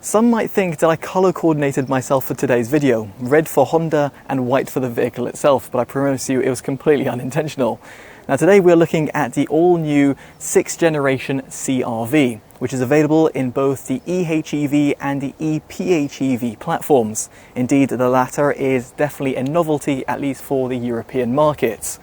Some might think that I color coordinated myself for today's video, red for Honda and white for the vehicle itself, but I promise you it was completely unintentional. Now today we're looking at the all-new 6th generation CR-V, which is available in both the eHEV and the ePHEV platforms. Indeed, the latter is definitely a novelty, at least for the European markets.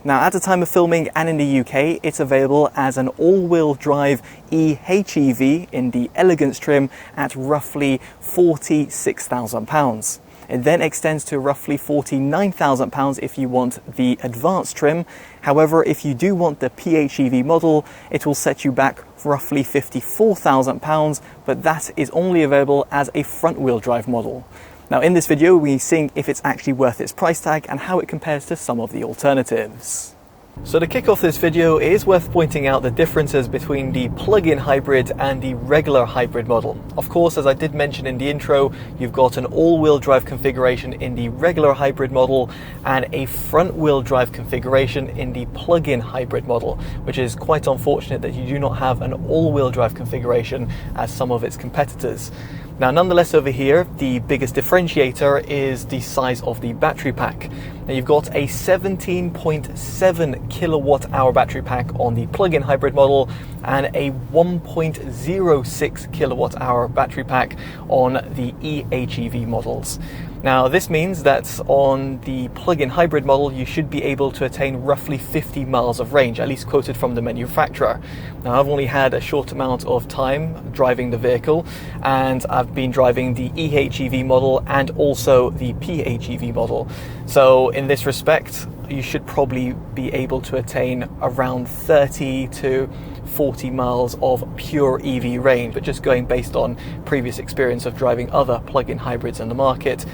Now, at the time of filming and in the UK, it's available as an all-wheel drive eHEV in the Elegance trim at roughly £46,000. It then extends to roughly £49,000 if you want the advanced trim. However, if you do want the PHEV model, it will set you back roughly £54,000, but that is only available as a front-wheel drive model. Now in this video, we're seeing if it's actually worth its price tag and how it compares to some of the alternatives. So to kick off this video, it is worth pointing out the differences between the plug-in hybrid and the regular hybrid model. Of course, as I did mention in the intro, you've got an all-wheel drive configuration in the regular hybrid model and a front-wheel drive configuration in the plug-in hybrid model, which is quite unfortunate that you do not have an all-wheel drive configuration as some of its competitors. Now, nonetheless, over here, the biggest differentiator is the size of the battery pack. Now, you've got a 17.7 kilowatt hour battery pack on the plug-in hybrid model and a 1.06 kilowatt hour battery pack on the eHEV models. Now, this means that on the plug-in hybrid model, you should be able to attain roughly 50 miles of range, at least quoted from the manufacturer. Now, I've only had a short amount of time driving the vehicle, and I've been driving the eHEV model and also the PHEV model. So in this respect, you should probably be able to attain around 30 to 40 miles of pure EV range, but just going based on previous experience of driving other plug-in hybrids in the market,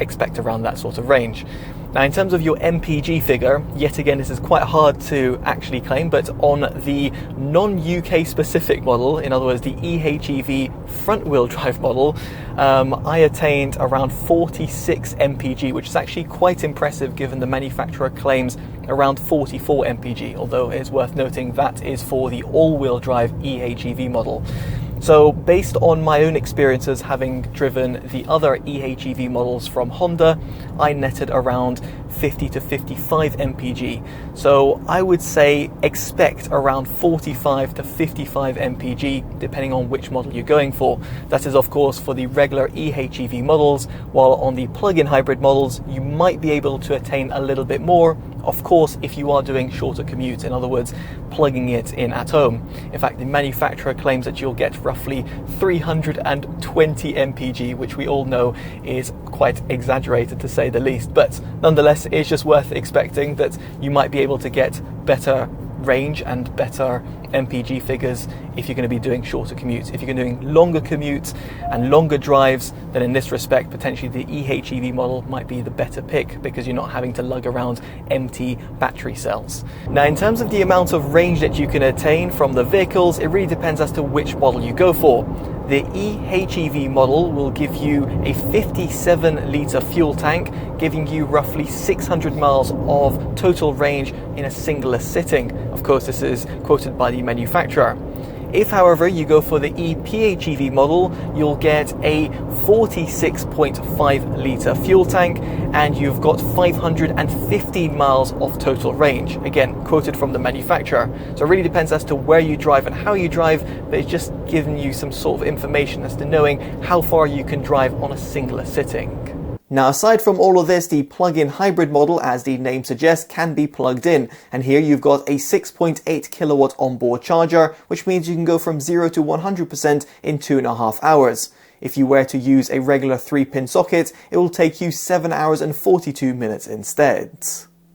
expect around that sort of range. Now, in terms of your MPG figure, yet again, this is quite hard to actually claim, but on the non-UK specific model, in other words, the eHEV front-wheel drive model, I attained around 46 MPG, which is actually quite impressive given the manufacturer claims around 44 MPG, although it is worth noting that is for the all-wheel drive eHEV model. So based on my own experiences having driven the other eHEV models from Honda, I netted around 50 to 55 MPG. So I would say expect around 45 to 55 MPG depending on which model you're going for. That is of course for the regular eHEV models, while on the plug-in hybrid models you might be able to attain a little bit more, of course if you are doing shorter commutes, in other words plugging it in at home. In fact, the manufacturer claims that you'll get roughly 320 MPG, which we all know is quite exaggerated to say the least, but nonetheless it's just worth expecting that you might be able to get better range and better MPG figures if you're going to be doing shorter commutes. If you're doing longer commutes and longer drives, then in this respect potentially the eHEV model might be the better pick because you're not having to lug around empty battery cells. Now, in terms of the amount of range that you can attain from the vehicles, it really depends as to which model you go for. The eHEV model will give you a 57-litre fuel tank, giving you roughly 600 miles of total range in a singular sitting. Of course, this is quoted by the manufacturer. If, however, you go for the ePHEV model, you'll get a 46.5 litre fuel tank and you've got 515 miles of total range. Again, quoted from the manufacturer. So it really depends as to where you drive and how you drive, but it's just giving you some sort of information as to knowing how far you can drive on a singular sitting. Now, aside from all of this, the plug-in hybrid model, as the name suggests, can be plugged in. And here you've got a 6.8 kilowatt onboard charger, which means you can go from 0 to 100% in 2.5 hours. If you were to use a regular 3-pin socket, it will take you 7 hours and 42 minutes instead.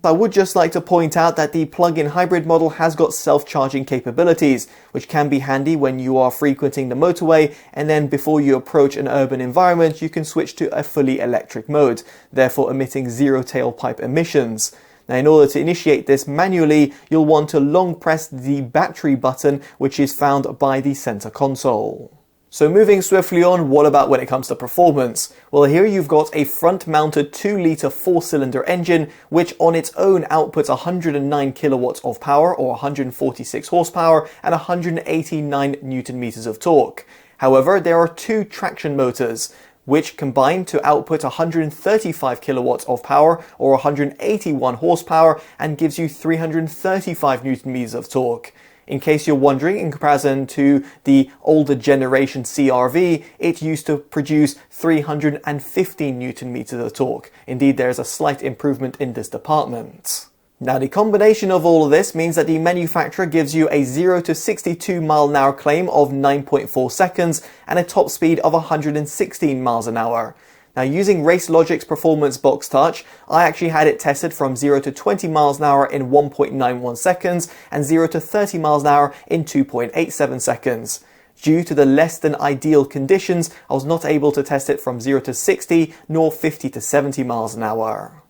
I would just like to point out that the plug-in hybrid model has got self-charging capabilities, which can be handy when you are frequenting the motorway, and then before you approach an urban environment you can switch to a fully electric mode, therefore emitting zero tailpipe emissions. Now, in order to initiate this manually, you'll want to long press the battery button, which is found by the center console. So moving swiftly on, what about when it comes to performance? Well, here you've got a front-mounted 2-litre 4-cylinder engine, which on its own outputs 109 kilowatts of power, or 146 horsepower, and 189 newton meters of torque. However, there are two traction motors, which combine to output 135 kilowatts of power or 181 horsepower and gives you 335 newton meters of torque. In case you're wondering, in comparison to the older generation CR-V, it used to produce 315 newton meters of torque. Indeed, there is a slight improvement in this department. Now, the combination of all of this means that the manufacturer gives you a 0 to 62 mile an hour claim of 9.4 seconds and a top speed of 116 miles an hour. Now, using Race Logic's Performance Box Touch, I actually had it tested from 0 to 20 miles an hour in 1.91 seconds and 0 to 30 miles an hour in 2.87 seconds. Due to the less than ideal conditions, I was not able to test it from 0 to 60 nor 50 to 70 miles an hour.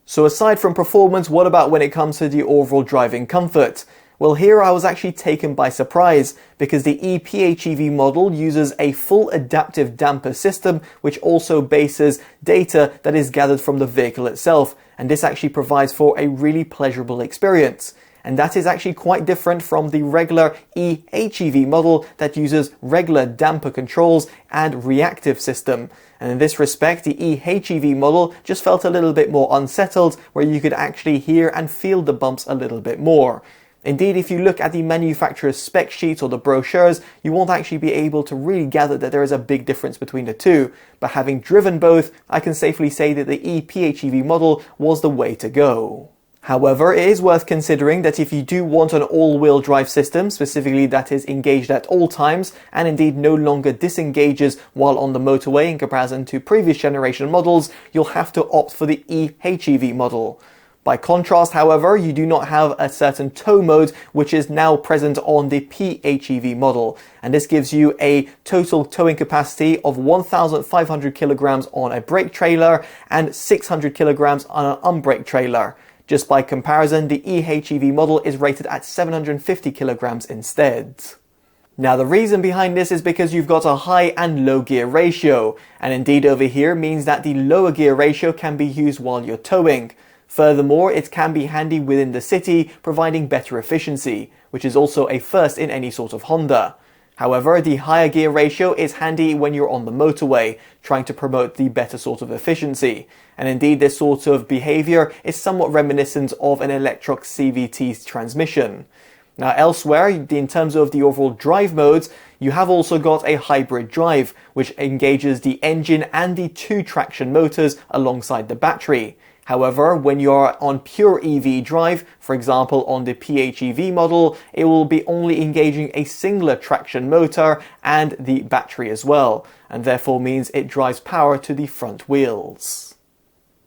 So aside from performance, what about when it comes to the overall driving comfort? Well, here I was actually taken by surprise because the ePHEV model uses a full adaptive damper system which also bases data that is gathered from the vehicle itself, and this actually provides for a really pleasurable experience. And that is actually quite different from the regular eHEV model that uses regular damper controls and reactive system. And in this respect, the eHEV model just felt a little bit more unsettled, where you could actually hear and feel the bumps a little bit more. Indeed, if you look at the manufacturer's spec sheets or the brochures, you won't actually be able to really gather that there is a big difference between the two. But having driven both, I can safely say that the ePHEV model was the way to go. However, it is worth considering that if you do want an all-wheel drive system, specifically that is engaged at all times and indeed no longer disengages while on the motorway in comparison to previous generation models, you'll have to opt for the eHEV model. By contrast, however, you do not have a certain tow mode which is now present on the PHEV model, and this gives you a total towing capacity of 1,500 kilograms on a brake trailer and 600 kilograms on an unbraked trailer. Just by comparison, the eHEV model is rated at 750 kilograms instead. Now, the reason behind this is because you've got a high and low gear ratio, and indeed over here means that the lower gear ratio can be used while you're towing. Furthermore, it can be handy within the city, providing better efficiency, which is also a first in any sort of Honda. However, the higher gear ratio is handy when you're on the motorway, trying to promote the better sort of efficiency. And indeed, this sort of behavior is somewhat reminiscent of an electric CVT transmission. Now, elsewhere, in terms of the overall drive modes, you have also got a hybrid drive, which engages the engine and the two traction motors alongside the battery. However, when you're on pure EV drive, for example on the PHEV model, it will be only engaging a singular traction motor and the battery as well, and therefore means it drives power to the front wheels.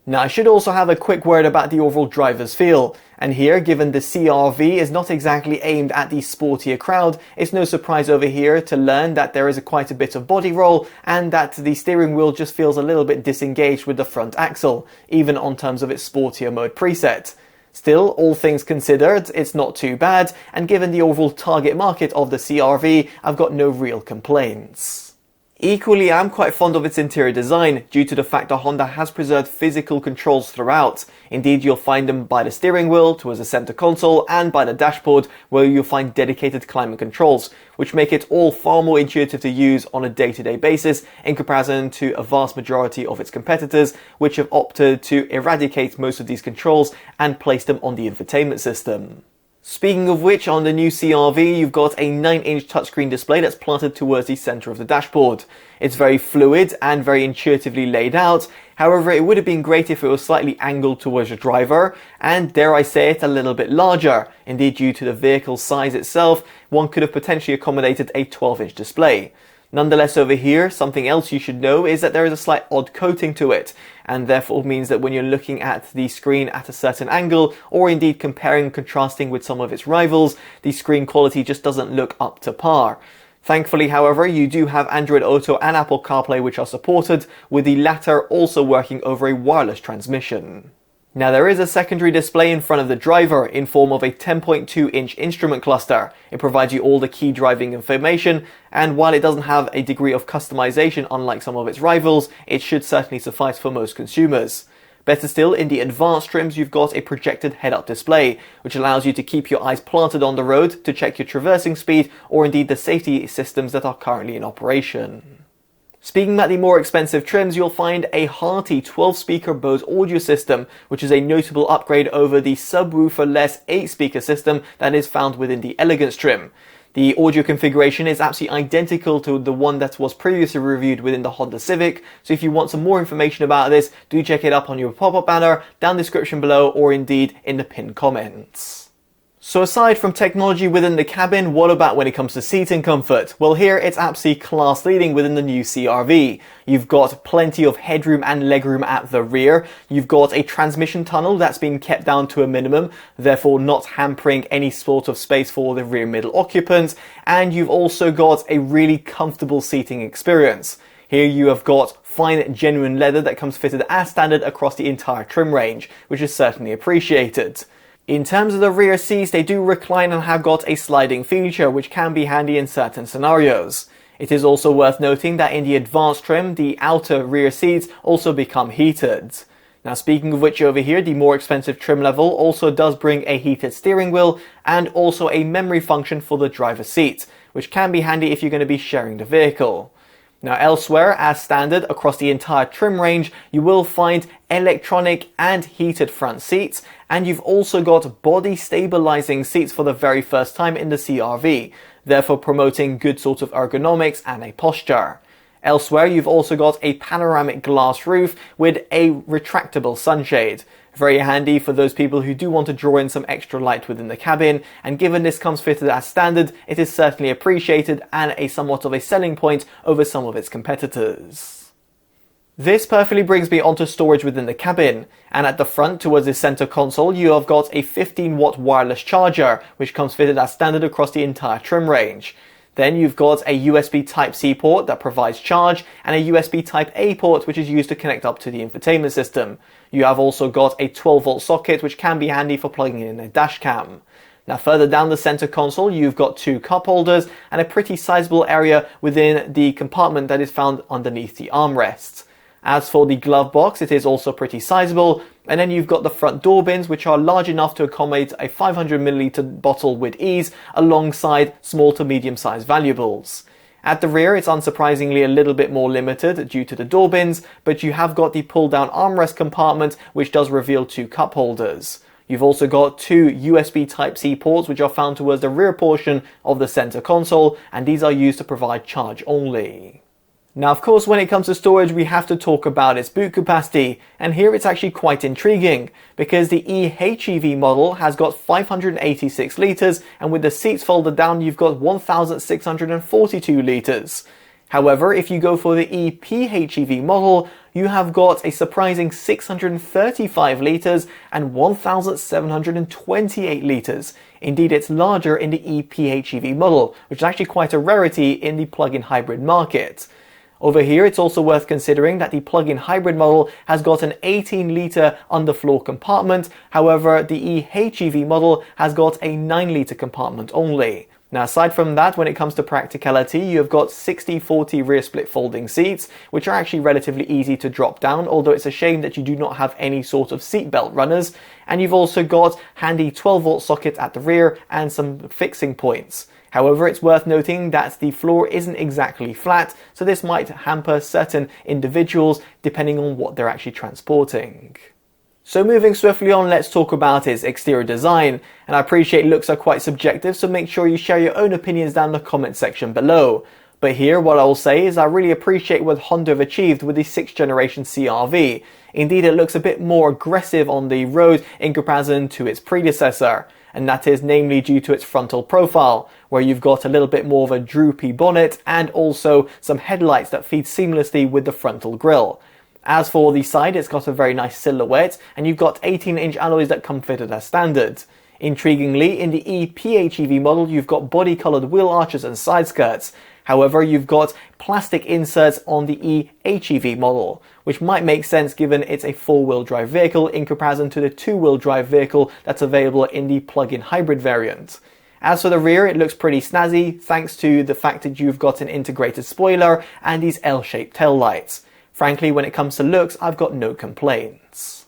Now, I should also have a quick word about the overall driver's feel. And here, given the CR-V is not exactly aimed at the sportier crowd, it's no surprise over here to learn that there is quite a bit of body roll and that the steering wheel just feels a little bit disengaged with the front axle, even on terms of its sportier mode preset. Still, all things considered, it's not too bad, and given the overall target market of the CR-V, I've got no real complaints. Equally, I'm quite fond of its interior design due to the fact that Honda has preserved physical controls throughout. Indeed, you'll find them by the steering wheel towards the center console and by the dashboard, where you'll find dedicated climate controls, which make it all far more intuitive to use on a day-to-day basis in comparison to a vast majority of its competitors, which have opted to eradicate most of these controls and place them on the infotainment system. Speaking of which, on the new CR-V, you've got a 9-inch touchscreen display that's planted towards the center of the dashboard. It's very fluid and very intuitively laid out. However, it would have been great if it was slightly angled towards the driver, and dare I say it, a little bit larger. Indeed, due to the vehicle size itself, one could have potentially accommodated a 12-inch display. Nonetheless, over here, something else you should know is that there is a slight odd coating to it, and therefore means that when you're looking at the screen at a certain angle, or indeed comparing and contrasting with some of its rivals, the screen quality just doesn't look up to par. Thankfully, however, you do have Android Auto and Apple CarPlay which are supported, with the latter also working over a wireless transmission. Now, there is a secondary display in front of the driver in form of a 10.2-inch instrument cluster. It provides you all the key driving information, and while it doesn't have a degree of customization unlike some of its rivals, it should certainly suffice for most consumers. Better still, in the advanced trims, you've got a projected head-up display, which allows you to keep your eyes planted on the road to check your traversing speed or indeed the safety systems that are currently in operation. Speaking about the more expensive trims, you'll find a hearty 12-speaker Bose audio system, which is a notable upgrade over the subwoofer-less 8-speaker system that is found within the Elegance trim. The audio configuration is absolutely identical to the one that was previously reviewed within the Honda Civic, so if you want some more information about this, do check it up on your pop-up banner, down the description below, or indeed in the pinned comments. So aside from technology within the cabin, what about when it comes to seating comfort? Well, here it's absolutely class leading within the new CR-V. You've got plenty of headroom and legroom at the rear. You've got a transmission tunnel that's been kept down to a minimum, therefore not hampering any sort of space for the rear middle occupants. And you've also got a really comfortable seating experience. Here you have got fine genuine leather that comes fitted as standard across the entire trim range, which is certainly appreciated. In terms of the rear seats, they do recline and have got a sliding feature, which can be handy in certain scenarios. It is also worth noting that in the advanced trim, the outer rear seats also become heated. Now, speaking of which, over here, the more expensive trim level also does bring a heated steering wheel and also a memory function for the driver's seat, which can be handy if you're going to be sharing the vehicle. Now elsewhere, as standard across the entire trim range, you will find electronic and heated front seats, and you've also got body stabilizing seats for the very first time in the CR-V, therefore promoting good sort of ergonomics and a posture. Elsewhere, you've also got a panoramic glass roof with a retractable sunshade. Very handy for those people who do want to draw in some extra light within the cabin, and given this comes fitted as standard, it is certainly appreciated and a somewhat of a selling point over some of its competitors. This perfectly brings me onto storage within the cabin, and at the front towards the center console you have got a 15-watt wireless charger, which comes fitted as standard across the entire trim range. Then you've got a USB Type-C port that provides charge and a USB Type-A port which is used to connect up to the infotainment system. You have also got a 12-volt socket which can be handy for plugging in a dash cam. Now further down the center console you've got two cup holders and a pretty sizable area within the compartment that is found underneath the armrests. As for the glove box, it is also pretty sizable, and then you've got the front door bins which are large enough to accommodate a 500ml bottle with ease alongside small to medium sized valuables. At the rear it's unsurprisingly a little bit more limited due to the door bins, but you have got the pull down armrest compartment which does reveal two cup holders. You've also got two USB Type-C ports which are found towards the rear portion of the center console, and these are used to provide charge only. Now of course when it comes to storage we have to talk about its boot capacity, and here it's actually quite intriguing because the eHEV model has got 586 litres, and with the seats folded down you've got 1642 litres. However, if you go for the ePHEV model, you have got a surprising 635 litres and 1728 litres. Indeed, it's larger in the ePHEV model, which is actually quite a rarity in the plug-in hybrid market. Over here, it's also worth considering that the plug-in hybrid model has got an 18-litre underfloor compartment, however, the eHEV model has got a 9-litre compartment only. Now, aside from that, when it comes to practicality, you've got 60-40 rear split folding seats, which are actually relatively easy to drop down, although it's a shame that you do not have any sort of seatbelt runners, and you've also got handy 12-volt socket at the rear and some fixing points. However, it's worth noting that the floor isn't exactly flat, so this might hamper certain individuals depending on what they're actually transporting. So moving swiftly on, let's talk about its exterior design, and I appreciate looks are quite subjective, so make sure you share your own opinions down in the comment section below. But here what I will say is I really appreciate what Honda have achieved with the 6th generation CR-V. Indeed, it looks a bit more aggressive on the road in comparison to its predecessor, and that is namely due to its frontal profile, where you've got a little bit more of a droopy bonnet and also some headlights that feed seamlessly with the frontal grille. As for the side, it's got a very nice silhouette, and you've got 18-inch alloys that come fitted as standard. Intriguingly, in the ePHEV model, you've got body-coloured wheel arches and side skirts. However, you've got plastic inserts on the eHEV model, which might make sense given it's a four-wheel drive vehicle in comparison to the two-wheel drive vehicle that's available in the plug-in hybrid variant. As for the rear, it looks pretty snazzy thanks to the fact that you've got an integrated spoiler and these L-shaped taillights. Frankly, when it comes to looks, I've got no complaints.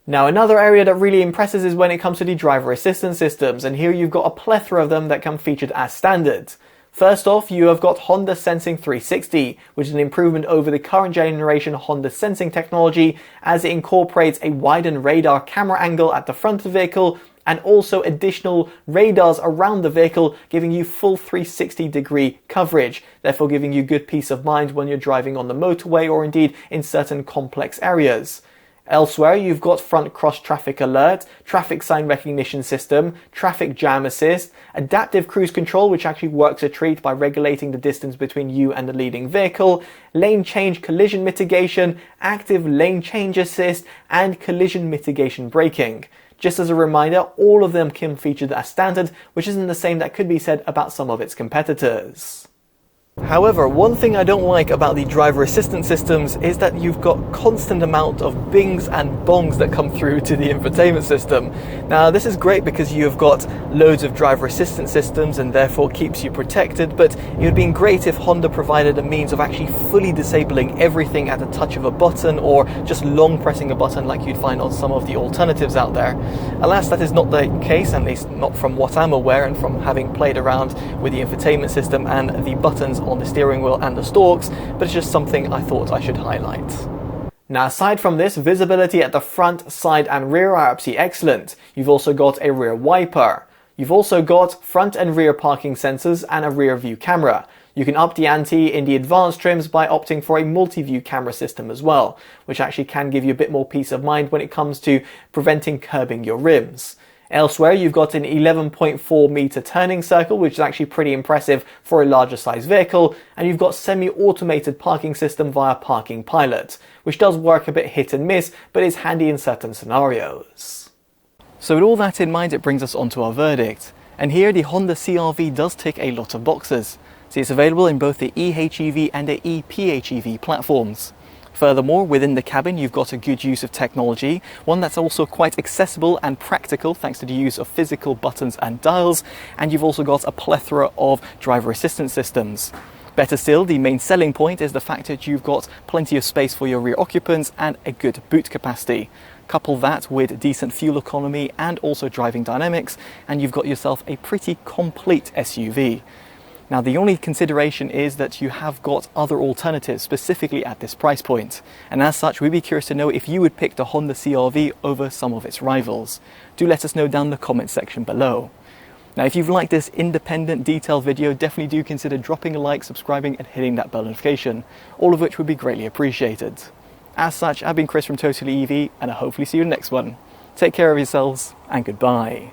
Now, another area that really impresses is when it comes to the driver assistance systems, and here you've got a plethora of them that come featured as standard. First off, you have got Honda Sensing 360, which is an improvement over the current generation Honda Sensing technology, as it incorporates a widened radar camera angle at the front of the vehicle, and also additional radars around the vehicle, giving you full 360-degree coverage, therefore giving you good peace of mind when you're driving on the motorway or indeed in certain complex areas. Elsewhere, you've got front cross-traffic alert, traffic sign recognition system, traffic jam assist, adaptive cruise control, which actually works a treat by regulating the distance between you and the leading vehicle, lane change collision mitigation, active lane change assist, and collision mitigation braking. Just as a reminder, all of them come featured as standard, which isn't the same that could be said about some of its competitors. However, one thing I don't like about the driver assistance systems is that you've got constant amount of bings and bongs that come through to the infotainment system. Now, this is great because you've got loads of driver assistance systems and therefore keeps you protected, but it would have been great if Honda provided a means of actually fully disabling everything at the touch of a button, or just long pressing a button like you'd find on some of the alternatives out there. Alas, that is not the case, at least not from what I'm aware and from having played around with the infotainment system and the buttons on the steering wheel and the stalks, but it's just something I thought I should highlight. Now, aside from this, visibility at the front, side and rear are absolutely excellent. You've also got a rear wiper. You've also got front and rear parking sensors and a rear view camera. You can up the ante in the advanced trims by opting for a multi-view camera system as well, which actually can give you a bit more peace of mind when it comes to preventing curbing your rims. Elsewhere, you've got an 11.4 meter turning circle, which is actually pretty impressive for a larger size vehicle, and you've got semi-automated parking system via Parking Pilot, which does work a bit hit and miss, but is handy in certain scenarios. So with all that in mind, it brings us on to our verdict. And here the Honda CR-V does tick a lot of boxes. See, it's available in both the eHEV and the ePHEV platforms. Furthermore, within the cabin, you've got a good use of technology, one that's also quite accessible and practical thanks to the use of physical buttons and dials, and you've also got a plethora of driver assistance systems. Better still, the main selling point is the fact that you've got plenty of space for your rear occupants and a good boot capacity. Couple that with decent fuel economy and also driving dynamics, and you've got yourself a pretty complete SUV. Now, the only consideration is that you have got other alternatives specifically at this price point. And as such, we'd be curious to know if you would pick the Honda CR-V over some of its rivals. Do let us know down in the comment section below. Now, if you've liked this independent detailed video, definitely do consider dropping a like, subscribing and hitting that bell notification, all of which would be greatly appreciated. As such, I've been Chris from TotallyEV, and I'll hopefully see you in the next one. Take care of yourselves and goodbye.